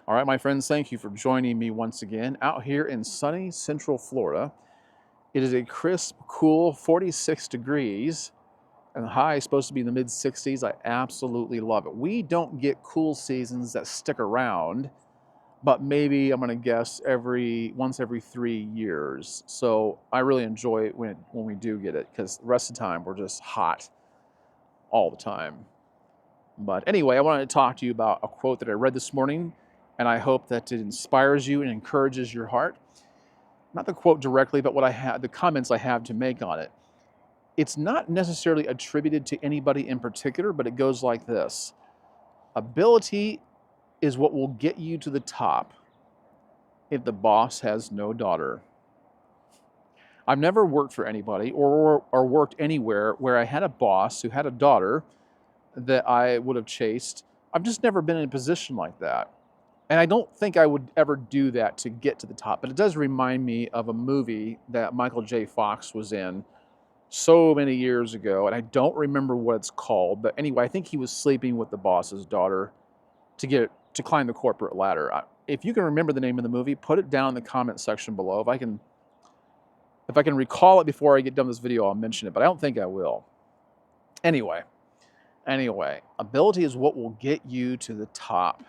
All right, my friends, thank you for joining me once again out here in sunny Central Florida. It is a crisp, cool 46 degrees, and the high is supposed to be in the mid 60s. I absolutely love it. We don't get cool seasons that stick around, but maybe I'm going to guess once every 3 years. So I really enjoy it when we do get it, because the rest of the time we're just hot all the time. But anyway, I wanted to talk to you about a quote that I read this morning, and I hope that it inspires you and encourages your heart. Not the quote directly, but the comments I have to make on it. It's not necessarily attributed to anybody in particular, but it goes like this: ability is what will get you to the top if the boss has no daughter. I've never worked for anybody or worked anywhere where I had a boss who had a daughter that I would have chased. I've just never been in a position like that. And I don't think I would ever do that to get to the top, but it does remind me of a movie that Michael J. Fox was in so many years ago, and I don't remember what it's called, but anyway, I think he was sleeping with the boss's daughter to climb the corporate ladder. If you can remember the name of the movie, put it down in the comment section below. If I can recall it before I get done with this video, I'll mention it, but I don't think I will. Anyway, ability is what will get you to the top.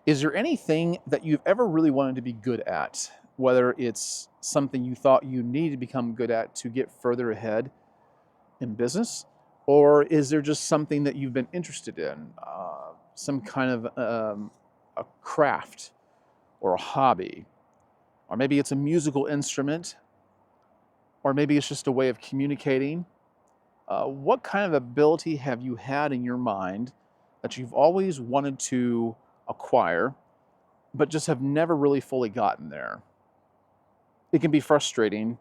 Is there anything that you've ever really wanted to be good at? Whether it's something you thought you needed to become good at to get further ahead in business, or is there just something that you've been interested in? Some kind of a craft or a hobby, or maybe it's a musical instrument, or maybe it's just a way of communicating. What kind of ability have you had in your mind that you've always wanted to acquire, but just have never really fully gotten there? It can be frustrating,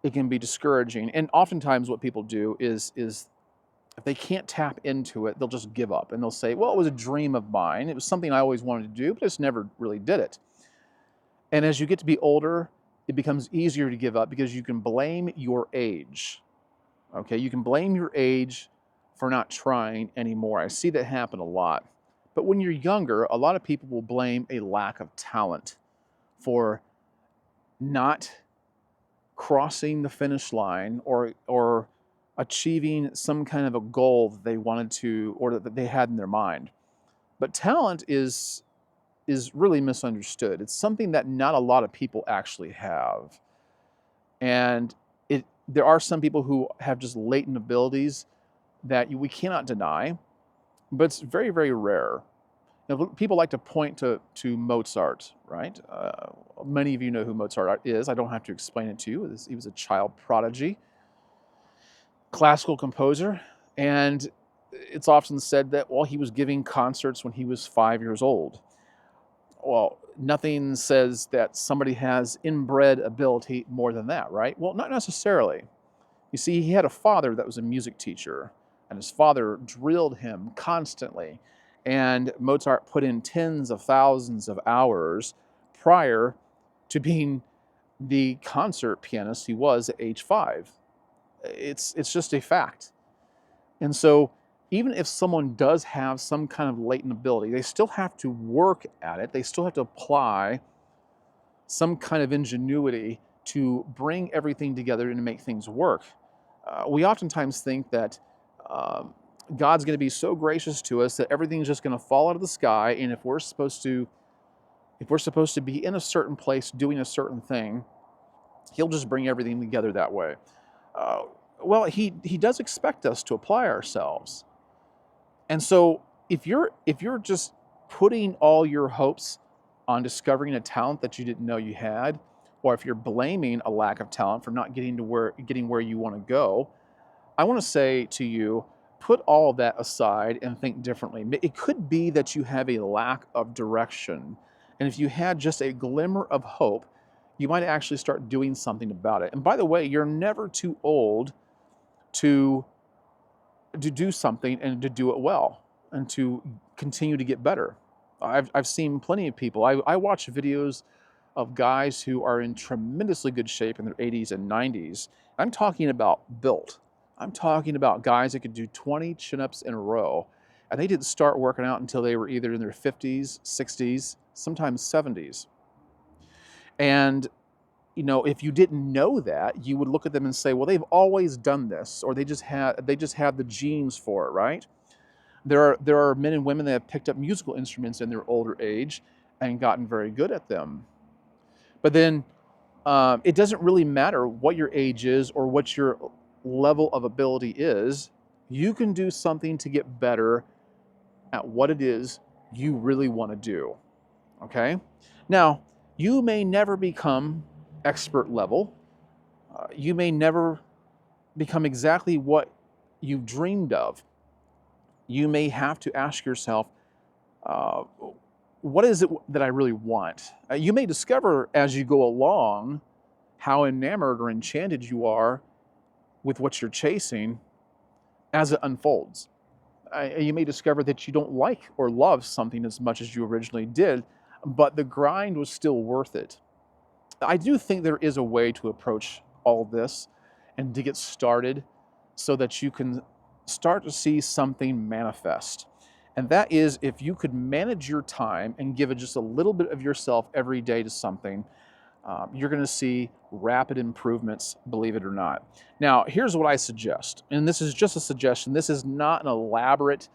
it can be discouraging, and oftentimes what people do is if they can't tap into it, they'll just give up and they'll say, well, it was a dream of mine, it was something I always wanted to do, but I just never really did it. And as you get to be older, it becomes easier to give up because you can blame your age. Okay, you can blame your age for not trying anymore. I see that happen a lot. But when you're younger, a lot of people will blame a lack of talent for not crossing the finish line or achieving some kind of a goal that they wanted to or that they had in their mind. But talent is really misunderstood. It's something that not a lot of people actually have. And there are some people who have just latent abilities that we cannot deny, but it's very, very rare. You know, people like to point to Mozart, right? Many of you know who Mozart is. I don't have to explain it to you. He was a child prodigy, classical composer, and it's often said that, well, he was giving concerts when he was 5 years old. Well, nothing says that somebody has inbred ability more than that, right? Well, not necessarily. You see, he had a father that was a music teacher, and his father drilled him constantly. And Mozart put in tens of thousands of hours prior to being the concert pianist he was at age 5. It's just a fact. And so even if someone does have some kind of latent ability, they still have to work at it. They still have to apply some kind of ingenuity to bring everything together and to make things work. We oftentimes think that God's going to be so gracious to us that everything's just going to fall out of the sky, and if we're supposed to be in a certain place doing a certain thing, He'll just bring everything together that way. Well, He does expect us to apply ourselves. And so if you're just putting all your hopes on discovering a talent that you didn't know you had, or if you're blaming a lack of talent for not getting where you want to go, I want to say to you, put all of that aside and think differently. It could be that you have a lack of direction, and if you had just a glimmer of hope, you might actually start doing something about it. And by the way, you're never too old to do something and to do it well and to continue to get better. I've seen plenty of people. I watch videos of guys who are in tremendously good shape in their 80s and 90s. I'm talking about built. I'm talking about guys that could do 20 chin-ups in a row. and they didn't start working out until they were either in their 50s, 60s, sometimes 70s. And if you didn't know that, you would look at them and say, well, they've always done this, or they just have the genes for it, right? There are men and women that have picked up musical instruments in their older age and gotten very good at them. But then it doesn't really matter what your age is or what your level of ability is. You can do something to get better at what it is you really want to do. Okay? Now, you may never become expert level. You may never become exactly what you dreamed of. You may have to ask yourself, what is it that I really want? You may discover as you go along how enamored or enchanted you are with what you're chasing as it unfolds. You may discover that you don't like or love something as much as you originally did, but the grind was still worth it. I do think there is a way to approach all this and to get started so that you can start to see something manifest. And that is, if you could manage your time and give it just a little bit of yourself every day to something, you're going to see rapid improvements, believe it or not. Now, here's what I suggest, and this is just a suggestion. This is not an elaborate,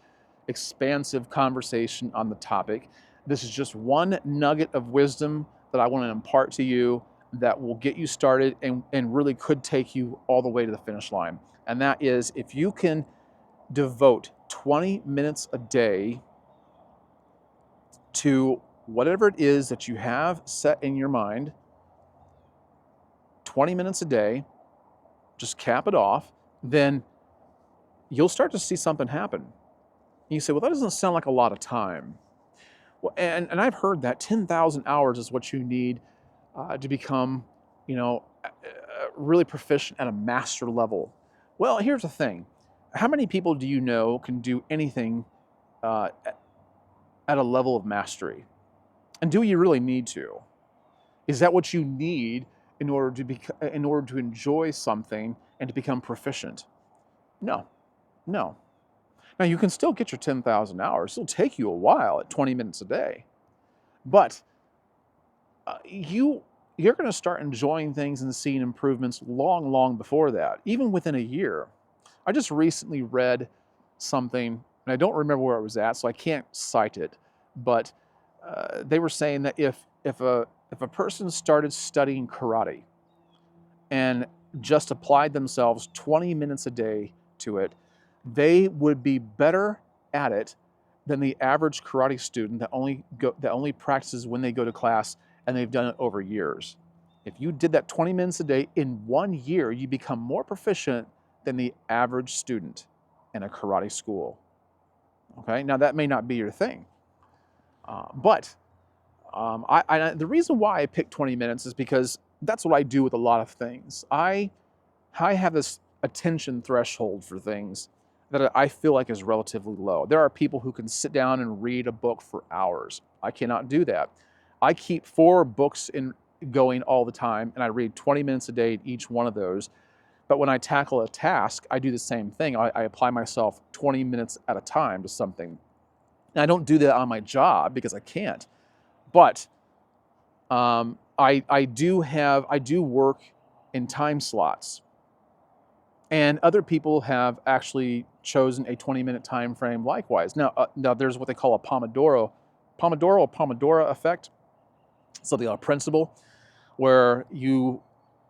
expansive conversation on the topic. This is just one nugget of wisdom that I want to impart to you that will get you started and really could take you all the way to the finish line. And that is, if you can devote 20 minutes a day to whatever it is that you have set in your mind, 20 minutes a day, just cap it off, then you'll start to see something happen. And you say, well, that doesn't sound like a lot of time. Well, and I've heard that 10,000 hours is what you need to become, really proficient at a master level. Well, here's the thing. How many people do you know can do anything at a level of mastery? And do you really need to? Is that what you need in order to enjoy something and to become proficient? No. Now you can still get your 10,000 hours. It'll take you a while at 20 minutes a day, but you're going to start enjoying things and seeing improvements long before that, even within a year. I just recently read something, and I don't remember where it was at, so I can't cite it, but they were saying that if a person started studying karate and just applied themselves 20 minutes a day to it, they would be better at it than the average karate student that only practices when they go to class and they've done it over years. If you did that 20 minutes a day, in 1 year, you become more proficient than the average student in a karate school. Okay, now that may not be your thing, but the reason why I picked 20 minutes is because that's what I do with a lot of things. I have this attention threshold for things that I feel like is relatively low. There are people who can sit down and read a book for hours. I cannot do that. I keep 4 books going all the time, and I read 20 minutes a day in each one of those. But when I tackle a task, I do the same thing. I apply myself 20 minutes at a time to something. And I don't do that on my job because I can't. But I do work in time slots. And other people have actually chosen a 20-minute time frame likewise. Now there's what they call a Pomodoro effect, something on a principle, where you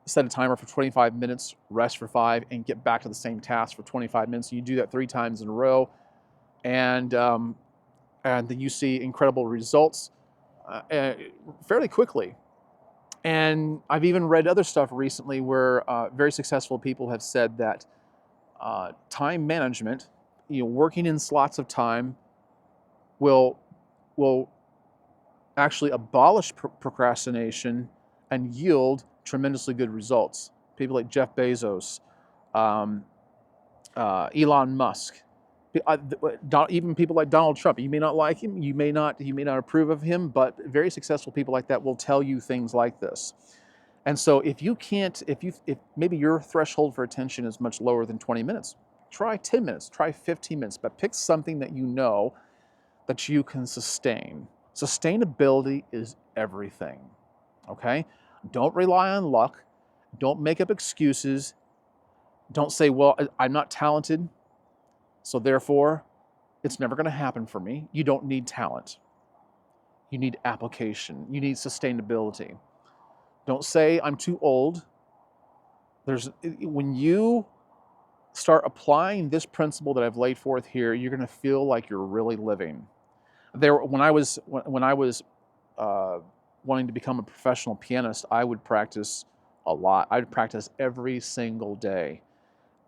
set a timer for 25 minutes, rest for 5, and get back to the same task for 25 minutes. You do that 3 times in a row, and then you see incredible results fairly quickly. And I've even read other stuff recently where very successful people have said that time management, working in slots of time, will actually abolish procrastination and yield tremendously good results. People like Jeff Bezos, Elon Musk, even people like Donald Trump. You may not like him, you may not approve of him, but very successful people like that will tell you things like this. And so if maybe your threshold for attention is much lower than 20 minutes, Try 10 minutes, try 15 minutes, but pick something that you know that you can sustain. Sustainability is everything, okay? Don't rely on luck. Don't make up excuses. Don't say, well, I'm not talented, so therefore it's never gonna happen for me. You don't need talent. You need application. You need sustainability. Don't say, I'm too old. When you start applying this principle that I've laid forth here, you're gonna feel like you're really living. When I was wanting to become a professional pianist, I would practice a lot. I'd practice every single day,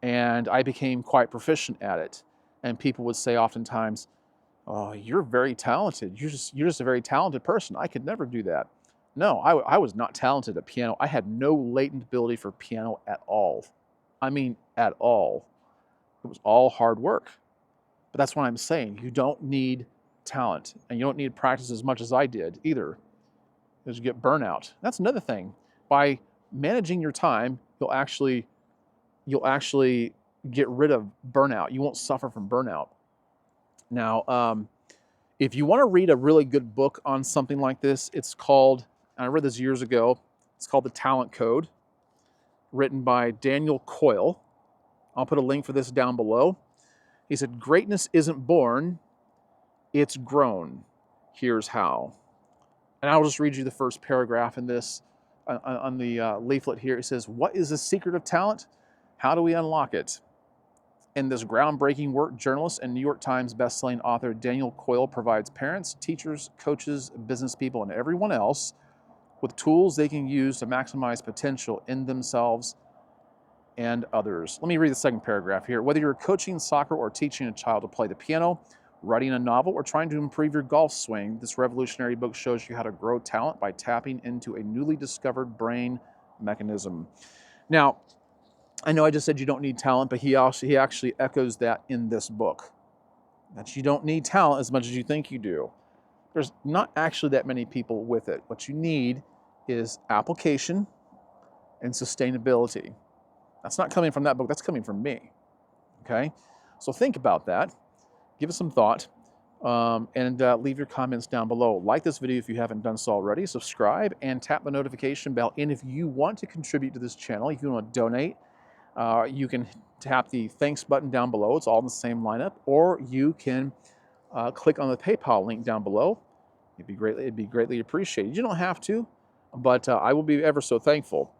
and I became quite proficient at it. And people would say oftentimes, "Oh, you're very talented. You're just a very talented person. I could never do that." No, I was not talented at piano. I had no latent ability for piano at all. I mean, at all. It was all hard work. But that's what I'm saying. You don't need talent, and you don't need to practice as much as I did either, because you get burnout. That's another thing. By managing your time, you'll actually get rid of burnout. You won't suffer from burnout. Now, if you want to read a really good book on something like this, it's called, and I read this years ago, it's called The Talent Code, written by Daniel Coyle. I'll put a link for this down below. He said, greatness isn't born, it's grown. Here's how. And I'll just read you the first paragraph in this, on the leaflet here. It says, what is the secret of talent? How do we unlock it? In this groundbreaking work, journalist and New York Times bestselling author Daniel Coyle provides parents, teachers, coaches, business people, and everyone else with tools they can use to maximize potential in themselves and others. Let me read the second paragraph here. Whether you're coaching soccer or teaching a child to play the piano, writing a novel, or trying to improve your golf swing, this revolutionary book shows you how to grow talent by tapping into a newly discovered brain mechanism. Now, I know I just said you don't need talent, but he actually echoes that in this book, that you don't need talent as much as you think you do. There's not actually that many people with it. What you need is application and sustainability. That's not coming from that book, that's coming from me, okay? So think about that, give it some thought, and leave your comments down below. Like this video if you haven't done so already, subscribe, and tap the notification bell. And if you want to contribute to this channel, if you want to donate, you can tap the thanks button down below. It's all in the same lineup. Or you can click on the PayPal link down below. It'd be greatly appreciated. You don't have to, but I will be ever so thankful.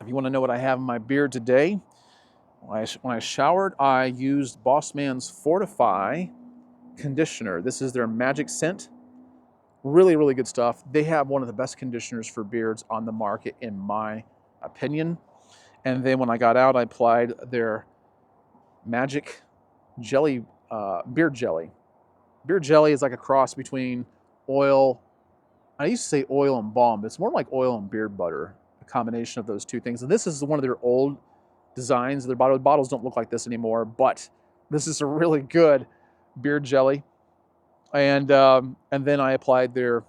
If you want to know what I have in my beard today, when I showered, I used Boss Man's Fortify conditioner. This is their magic scent. Really, really good stuff. They have one of the best conditioners for beards on the market, in my opinion. And then when I got out, I applied their magic jelly, beard jelly. Beard jelly is like a cross between oil, I used to say oil and balm, but it's more like oil and beard butter, a combination of those two things. And this is one of their old designs. Their bottles don't look like this anymore, but this is a really good beard jelly. And then I applied their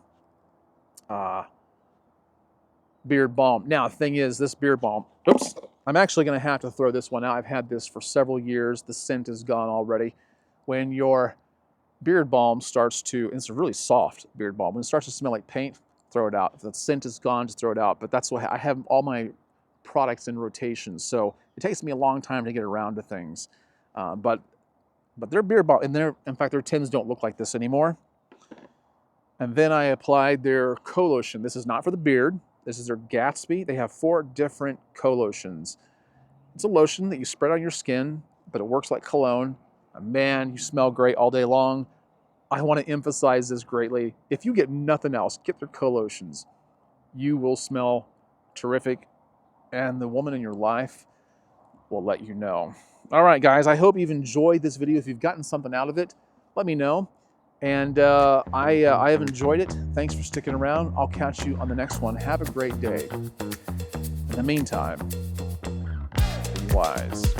beard balm. Now, the thing is, this beard balm, oops, I'm actually going to have to throw this one out. I've had this for several years. The scent is gone already. When your beard balm starts to, and it's a really soft beard balm, when it starts to smell like paint, throw it out. If the scent is gone, just throw it out. But that's why I have all my products in rotation, so it takes me a long time to get around to things. But their beard balm, and in fact, their tins don't look like this anymore. And then I applied their co-lotion. This is not for the beard. This is their Gatsby. They have 4 different co-lotions. It's a lotion that you spread on your skin, but it works like cologne. And man, you smell great all day long. I want to emphasize this greatly. If you get nothing else, get their co-lotions. You will smell terrific, and the woman in your life will let you know. All right, guys, I hope you've enjoyed this video. If you've gotten something out of it, let me know. And I have enjoyed it. Thanks for sticking around. I'll catch you on the next one. Have a great day. In the meantime, be wise.